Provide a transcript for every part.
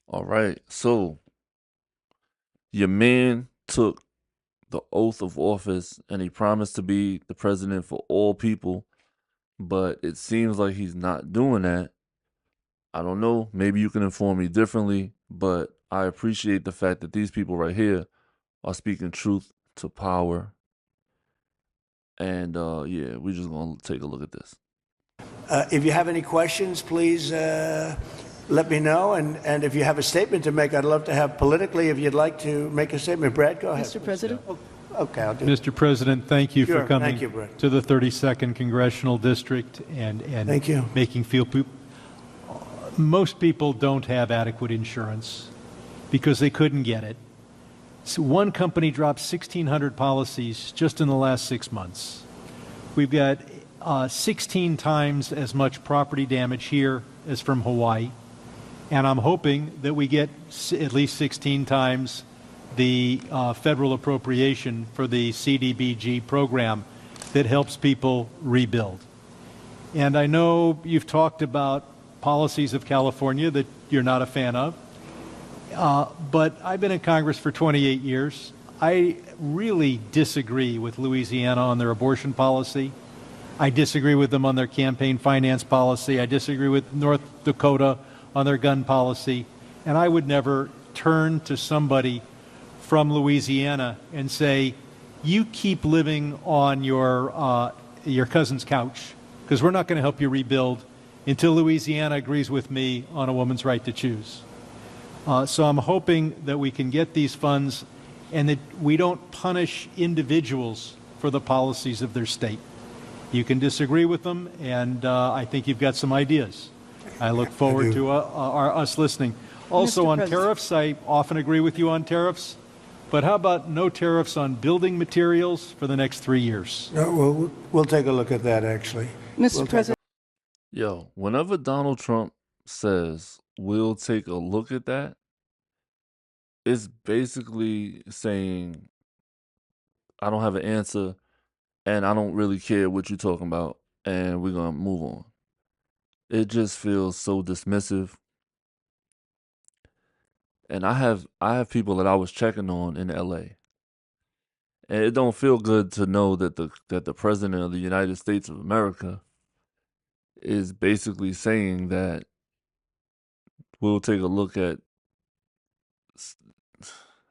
All right. So your man took the oath of office and he promised to be the president for all people, but it seems like he's not doing that. I don't know. Maybe you can inform me differently, but I appreciate the fact that these people right here are speaking truth to power. And yeah, we're just gonna take a look at this. If you have any questions, please let me know. And if you have a statement to make, I'd love to have politically, if you'd like to make a statement. Brad, go ahead. Mr. President? Okay, I'll do it. Mr. President, thank you Sure, for coming thank you, Brett. to the 32nd Congressional District and Thank you. making feel most people don't have adequate insurance because they couldn't get it. So one company dropped 1,600 policies just in the last 6 months. We've got 16 times as much property damage here as from Hawaii, and I'm hoping that we get at least 16 times the federal appropriation for the CDBG program that helps people rebuild. And I know you've talked about policies of California that you're not a fan of, but I've been in Congress for 28 years. I really disagree with Louisiana on their abortion policy. I disagree with them on their campaign finance policy. I disagree with North Dakota on their gun policy. And I would never turn to somebody from Louisiana and say, you keep living on your cousin's couch because we're not going to help you rebuild until Louisiana agrees with me on a woman's right to choose. So I'm hoping that we can get these funds and that we don't punish individuals for the policies of their state. You can disagree with them, and I think you've got some ideas. I look forward to us listening. Also, Mr. on President. tariffs, I often agree with you on tariffs, but how about no tariffs on building materials for the next 3 years? No, we'll take a look at that, actually. Mr. President? Yo, whenever Donald Trump says we'll take a look at that, it's basically saying I don't have an answer and I don't really care what you're talking about and we're gonna move on. It just feels so dismissive. And I have people that I was checking on in LA. And it don't feel good to know that the president of the United States of America is basically saying that we'll take a look at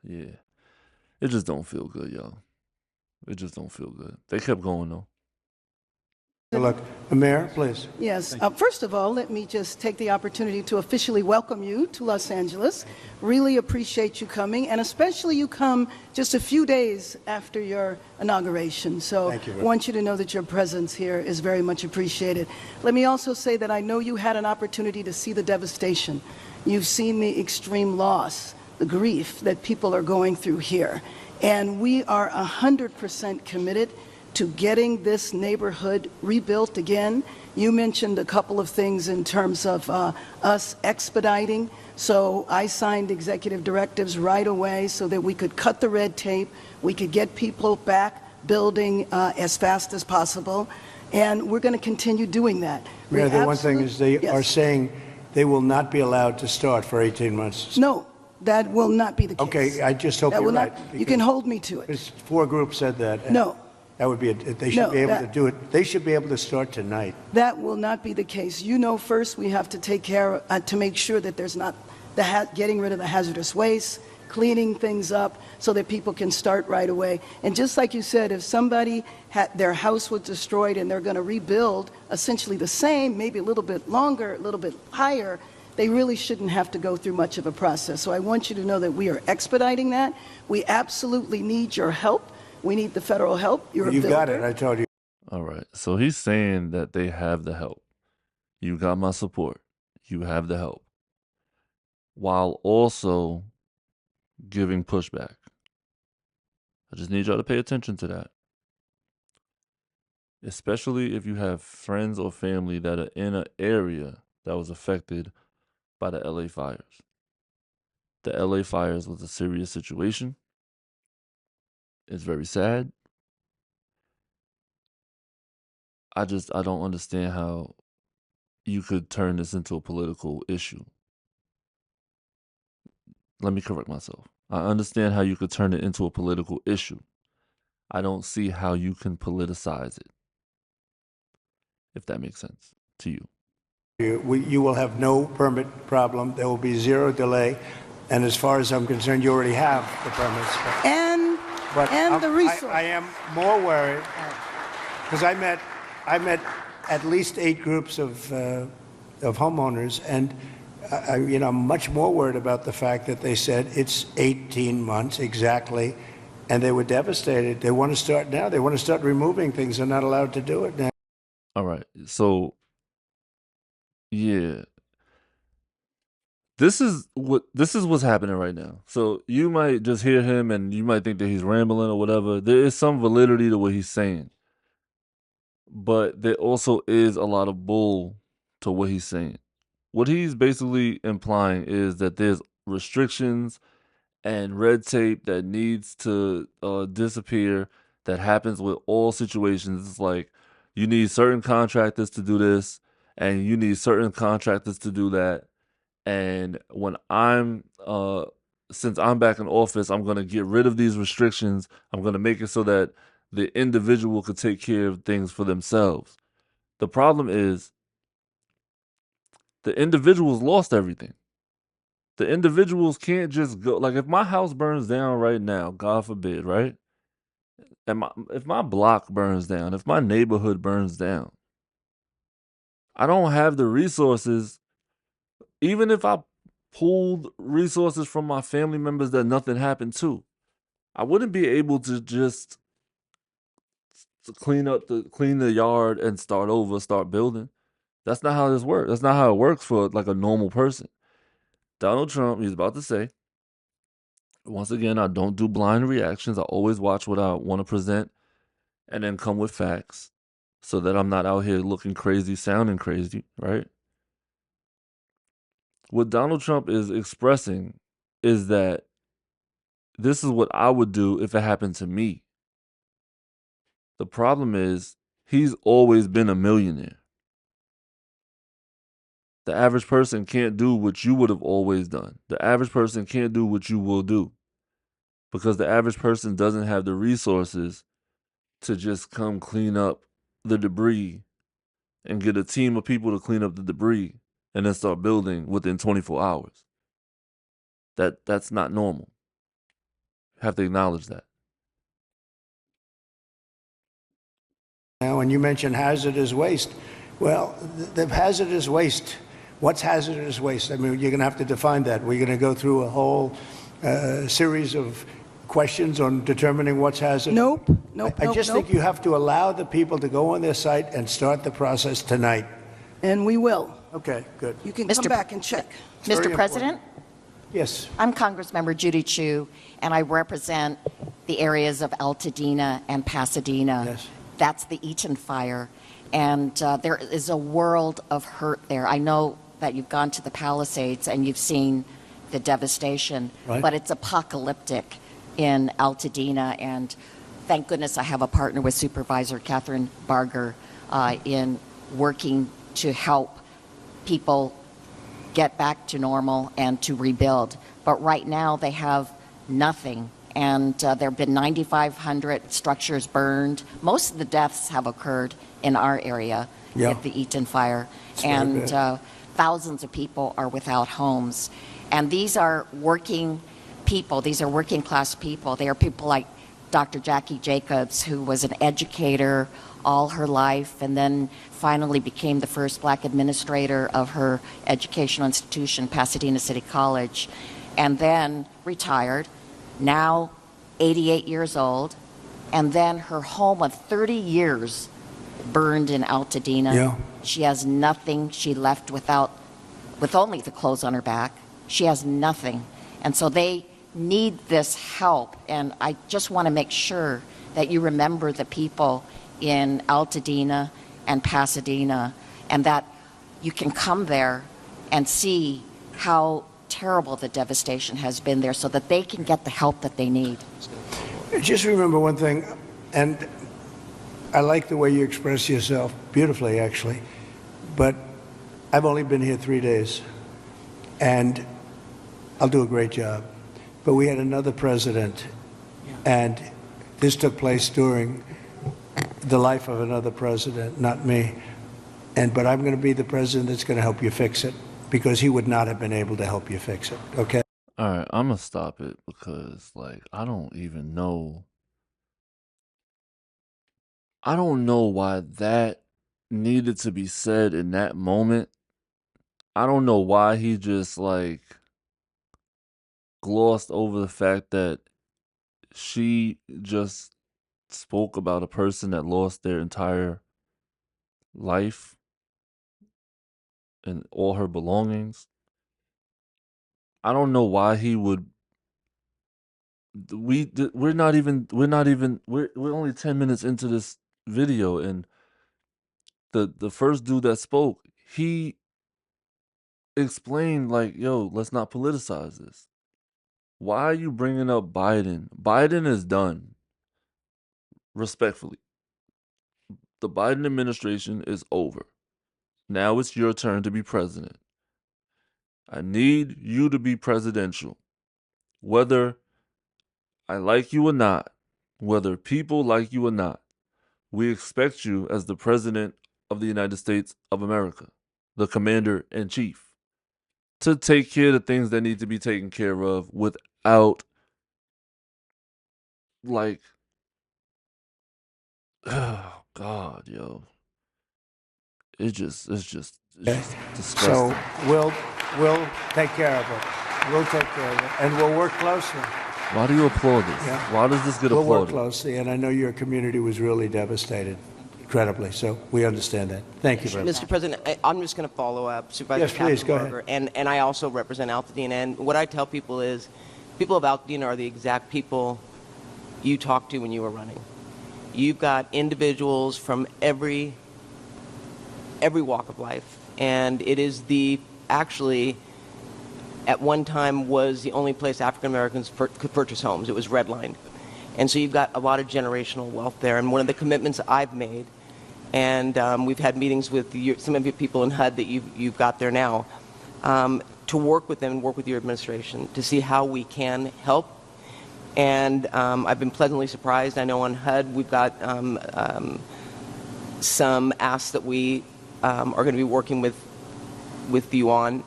yeah. It just don't feel good, y'all. It just don't feel good. They kept going though. Good luck. Mayor, please. Yes. First of all, let me just take the opportunity to officially welcome you to Los Angeles. Really appreciate you coming, and especially you come just a few days after your inauguration. So Thank you. I want you to know that your presence here is very much appreciated. Let me also say that I know you had an opportunity to see the devastation. You've seen the extreme loss, the grief that people are going through here. And we are 100% committed to getting this neighborhood rebuilt again. You mentioned a couple of things in terms of us expediting. So I signed executive directives right away so that we could cut the red tape, we could get people back building as fast as possible, and we're going to continue doing that. Mayor, the one thing is they Yes. are saying they will not be allowed to start for 18 months. No, that will not be the case. Okay, I just hope That you're will right. not, you can hold me to it. Because 4 groups said that. and No. That would be, they should No, be able to that- do it. They should be able to start tonight. That will not be the case. You know, first we have to take care to make sure that there's not getting rid of the hazardous waste, cleaning things up so that people can start right away. And just like you said, if somebody their house was destroyed and they're going to rebuild essentially the same, maybe a little bit longer, a little bit higher, they really shouldn't have to go through much of a process. So I want you to know that we are expediting that. We absolutely need your help. We need the federal help. You're a You've got builder. it, I told you. All right. So he's saying that they have the help. You got my support. You have the help. While also giving pushback. I just need y'all to pay attention to that. Especially if you have friends or family that are in an area that was affected by the LA fires. The LA fires was a serious situation. It's very sad. I don't understand how you could turn this into a political issue. let me correct myself. I understand how you could turn it into a political issue. I don't see how you can politicize it, if that makes sense to you. You will have no permit problem. There will be zero delay. And as far as I'm concerned, you already have the permits. And the resource. I am more worried because I met at least 8 groups of homeowners, and I'm much more worried about the fact that they said it's 18 months exactly, and they were devastated. They want to start now. They want to start removing things. They're not allowed to do it now. All right. So, yeah. This is what's happening right now. So you might just hear him and you might think that he's rambling or whatever. There is some validity to what he's saying. But there also is a lot of bull to what he's saying. What he's basically implying is that there's restrictions and red tape that needs to disappear, that happens with all situations. It's like you need certain contractors to do this and you need certain contractors to do that. And when since I'm back in office, I'm going to get rid of these restrictions. I'm going to make it so that the individual could take care of things for themselves. The problem is the individuals lost everything. The individuals can't just go. Like if my house burns down right now, God forbid, right? And if my block burns down, if my neighborhood burns down, I don't have the resources. Even if I pulled resources from my family members that nothing happened to, I wouldn't be able to just clean the yard and start over, start building. That's not how this works. That's not how it works for like a normal person. Donald Trump, he's about to say, once again, I don't do blind reactions. I always watch what I want to present and then come with facts so that I'm not out here looking crazy, sounding crazy, right? What Donald Trump is expressing is that this is what I would do if it happened to me. The problem is he's always been a millionaire. The average person can't do what you would have always done. The average person can't do what you will do because the average person doesn't have the resources to just come clean up the debris and get a team of people to clean up the debris and then start building within 24 hours. That's not normal. You have to acknowledge that. Now, and you mentioned hazardous waste. Well, the hazardous waste, what's hazardous waste? I mean, you're going to have to define that. We're going to go through a whole series of questions on determining what's hazardous. Nope. I just think you have to allow the people to go on their site and start the process tonight. And we will. Okay, good. You can come back and check. Mr. President? Yes. I'm Congressmember Judy Chu, and I represent the areas of Altadena and Pasadena. Yes. That's the Eaton fire, and there is a world of hurt there. I know that you've gone to the Palisades and you've seen the devastation, right, but it's apocalyptic in Altadena, and thank goodness I have a partner with Supervisor Catherine Barger in working to help people get back to normal and to rebuild. But right now they have nothing. And there have been 9,500 structures burned. Most of the deaths have occurred in our area at the Eaton fire. And thousands of people are without homes. And these are working people. These are working class people. They are people like Dr. Jackie Jacobs, who was an educator all her life and then finally became the first black administrator of her educational institution, Pasadena City College, and then retired, now 88 years old, and then her home of 30 years burned in Altadena. Yeah. She has nothing. She left with only the clothes on her back. She has nothing. And so they need this help. And I just want to make sure that you remember the people in Altadena and Pasadena, and that you can come there and see how terrible the devastation has been there so that they can get the help that they need. Just remember one thing, and I like the way you express yourself beautifully, actually, but I've only been here 3 days, and I'll do a great job. But we had another president, and this took place during the life of another president, not me. But I'm going to be the president that's going to help you fix it, because he would not have been able to help you fix it. Okay? All right, I'm gonna stop it because, like, I don't even know. I don't know why that needed to be said in that moment. I don't know why he just, like, glossed over the fact that she just spoke about a person that lost their entire life and all her belongings. I don't know why he would. We're only 10 minutes into this video, and the first dude that spoke, he explained, like, yo, let's not politicize this. Why are you bringing up Biden? Biden is done. Respectfully, the Biden administration is over. Now it's your turn to be president. I need you to be presidential. Whether I like you or not, whether people like you or not, we expect you as the president of the United States of America, the commander in chief, to take care of the things that need to be taken care of without, like, oh God, yo. It's just So disgusting. we'll take care of it. We'll take care of it, and we'll work closely. Why do you applaud this? Yeah. Why does this get We'll work applauded? closely, and I know your community was really devastated, incredibly. So we understand that. Thank you very much. Mr. President, I'm just going to follow up. Supervisor Yes, please, go Kappenberger, and I also represent Altadena. And what I tell people is, people of Altadena are the exact people you talked to when you were running. You've got individuals from every walk of life, and it is actually at one time was the only place African Americans could purchase homes. It was redlined. And so you've got a lot of generational wealth there. And one of the commitments I've made, and we've had meetings with some of your people in HUD that you've got there now, to work with them and work with your administration to see how we can help. And I've been pleasantly surprised. I know on HUD we've got some asks that we are going to be working with you on.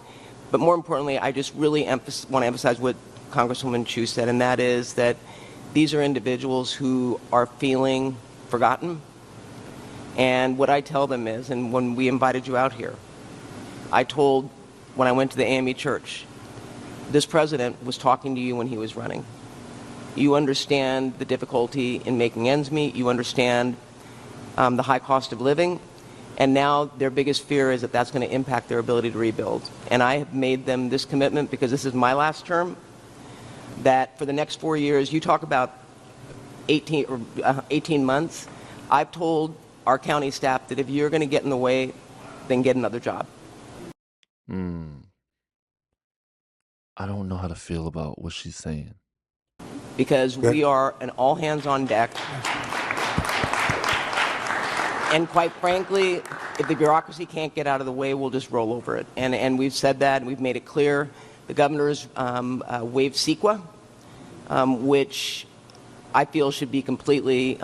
But more importantly, I just really want to emphasize what Congresswoman Chu said, and that is that these are individuals who are feeling forgotten. And what I tell them is, and when we invited you out here, when I went to the AME church, this president was talking to you when he was running. You understand the difficulty in making ends meet. You understand the high cost of living. And now their biggest fear is that that's going to impact their ability to rebuild. And I have made them this commitment, because this is my last term, that for the next 4 years, you talk about 18 months, I've told our county staff that if you're going to get in the way, then get another job. I don't know how to feel about what she's saying. Because we are an all hands on deck. And quite frankly, if the bureaucracy can't get out of the way, we'll just roll over it. And we've said that, and we've made it clear. The governor's waived CEQA, which I feel should be completely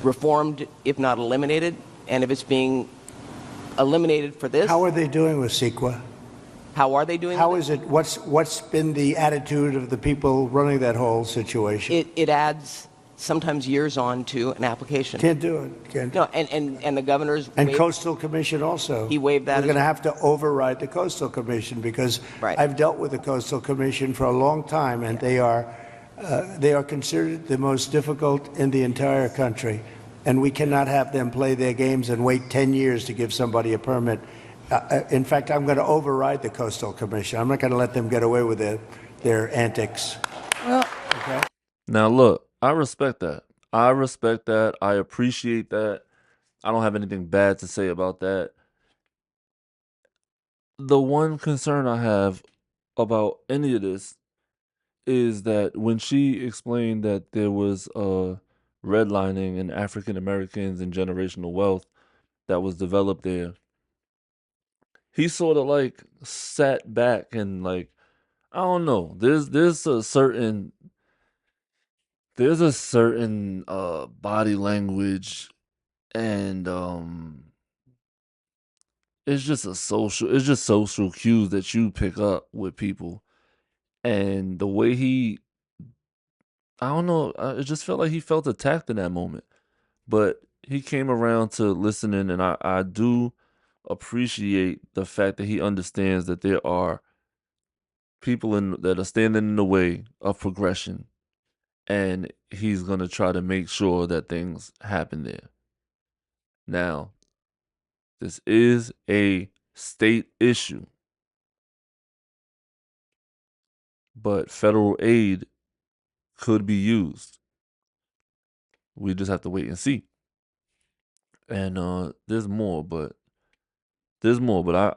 reformed, if not eliminated. And if it's being eliminated for this, How are they doing with CEQA? how are they doing? How with is it? What's been the attitude of the people running that whole situation? it adds sometimes years on to an application. Can't do it. Can't. No, and the governor's And waived- Coastal Commission also. He waived that We're as going to have to override the Coastal Commission, because Right. I've dealt with the Coastal Commission for a long time, and they are considered the most difficult in the entire country. And we cannot have them play their games and wait 10 years to give somebody a permit. In fact, I'm going to override the Coastal Commission. I'm not going to let them get away with their antics. Well, Okay? Now, look, I respect that. I respect that. I appreciate that. I don't have anything bad to say about that. The one concern I have about any of this is that when she explained that there was redlining in African Americans and generational wealth that was developed there, he sort of like sat back and like I don't know. There's a certain body language and it's just social cues that you pick up with people. And the way I don't know, it just felt like he felt attacked in that moment. But he came around to listening, and I do appreciate the fact that he understands that there are people that are standing in the way of progression, and he's gonna try to make sure that things happen there. Now, this is a state issue, but federal aid could be used. We just have to wait and see. And there's more, but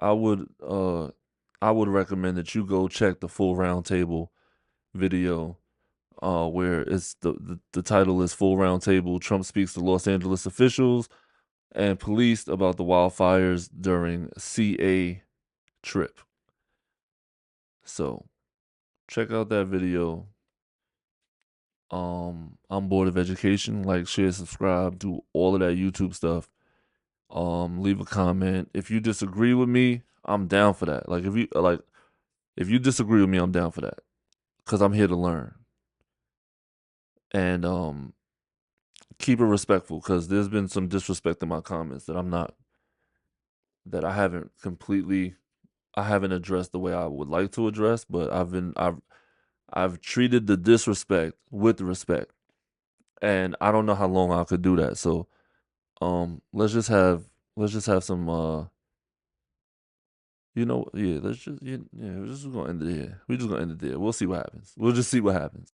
I would recommend that you go check the full roundtable video, where the title is Full Roundtable. Trump speaks to Los Angeles officials and police about the wildfires during CA trip. So check out that video. I'm Board of Education. Like, share, subscribe, do all of that YouTube stuff. Leave a comment. If you disagree with me, I'm down for that. Like, if you disagree with me, I'm down for that. Cause I'm here to learn. And keep it respectful, because there's been some disrespect in my comments that I haven't addressed the way I would like to address, but I've treated the disrespect with respect. And I don't know how long I could do that. So let's just have some yeah, let's just yeah, we're just gonna end it here. We're just gonna end it there. We'll see what happens. We'll just see what happens.